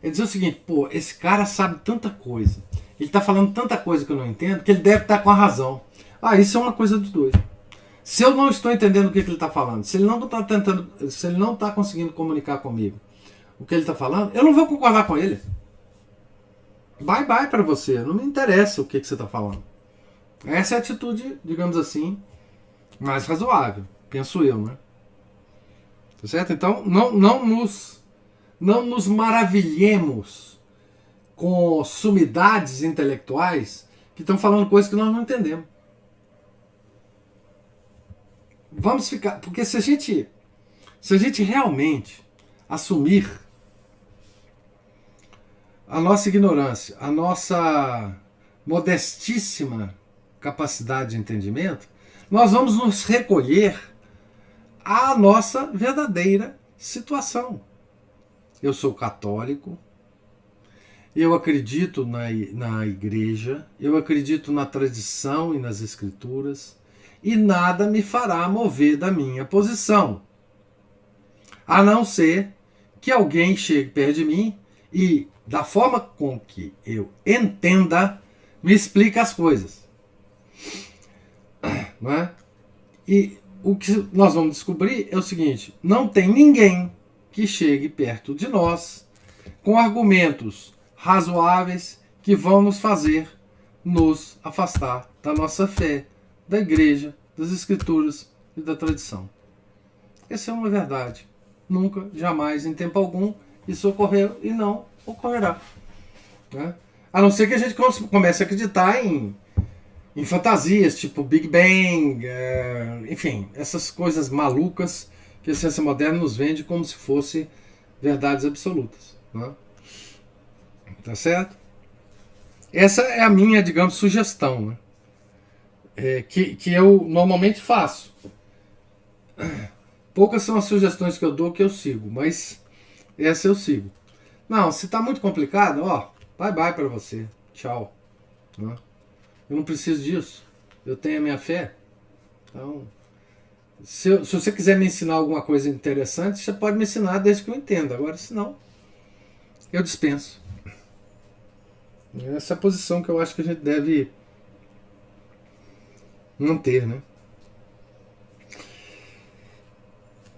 é dizer o seguinte: pô, esse cara sabe tanta coisa, ele está falando tanta coisa que eu não entendo, que ele deve estar com a razão. Isso é uma coisa dos dois. Se eu não estou entendendo o que ele está falando, se ele não está tentando, se ele não está conseguindo comunicar comigo o que ele está falando, eu não vou concordar com ele. Bye bye para você, não me interessa o que você está falando. Essa é a atitude, digamos assim, mais razoável, penso eu, né? Tá certo? Então, não nos maravilhemos com sumidades intelectuais que estão falando coisas que nós não entendemos. Vamos ficar... Porque se a gente realmente assumir a nossa ignorância, a nossa modestíssima capacidade de entendimento, nós vamos nos recolher à nossa verdadeira situação. Eu sou católico, eu acredito na igreja, eu acredito na tradição e nas escrituras, e nada me fará mover da minha posição, a não ser que alguém chegue perto de mim e, da forma com que eu entenda, me explique as coisas. Não é? E o que nós vamos descobrir é o seguinte: não tem ninguém que chegue perto de nós com argumentos razoáveis que vão nos fazer nos afastar da nossa fé, da igreja, das escrituras e da tradição. Essa é uma verdade. Nunca, jamais, em tempo algum, isso ocorreu e não ocorrerá. Né? A não ser que a gente comece a acreditar em fantasias, tipo Big Bang, enfim, essas coisas malucas que a ciência moderna nos vende como se fossem verdades absolutas. Né? Tá certo? Essa é a minha, digamos, sugestão, né? Que eu normalmente faço. Poucas são as sugestões que eu dou que eu sigo, mas essa eu sigo. Não, se está muito complicado, bye bye para você. Tchau. Né? Eu não preciso disso. Eu tenho a minha fé. Então, se você quiser me ensinar alguma coisa interessante, você pode me ensinar desde que eu entenda. Agora, se não, eu dispenso. Essa é a posição que eu acho que a gente deve manter, né?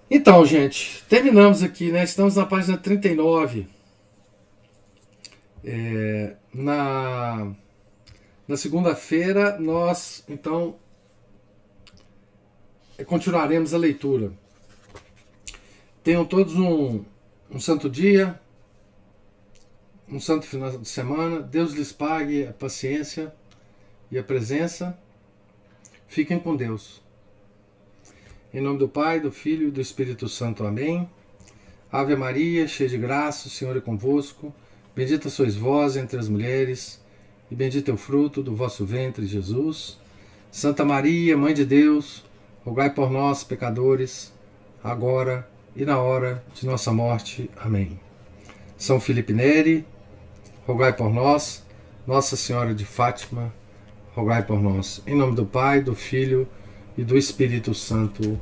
Então, gente, terminamos aqui, né? Estamos na página 39. Na segunda-feira nós, então, continuaremos a leitura. Tenham todos um santo dia, um santo final de semana. Deus lhes pague a paciência e a presença. Fiquem com Deus. Em nome do Pai, do Filho e do Espírito Santo. Amém. Ave Maria, cheia de graça, o Senhor é convosco. Bendita sois vós entre as mulheres, e bendito é o fruto do vosso ventre, Jesus. Santa Maria, Mãe de Deus, rogai por nós, pecadores, agora e na hora de nossa morte. Amém. São Felipe Neri, rogai por nós. Nossa Senhora de Fátima, rogai por nós. Em nome do Pai, do Filho e do Espírito Santo.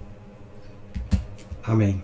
Amém.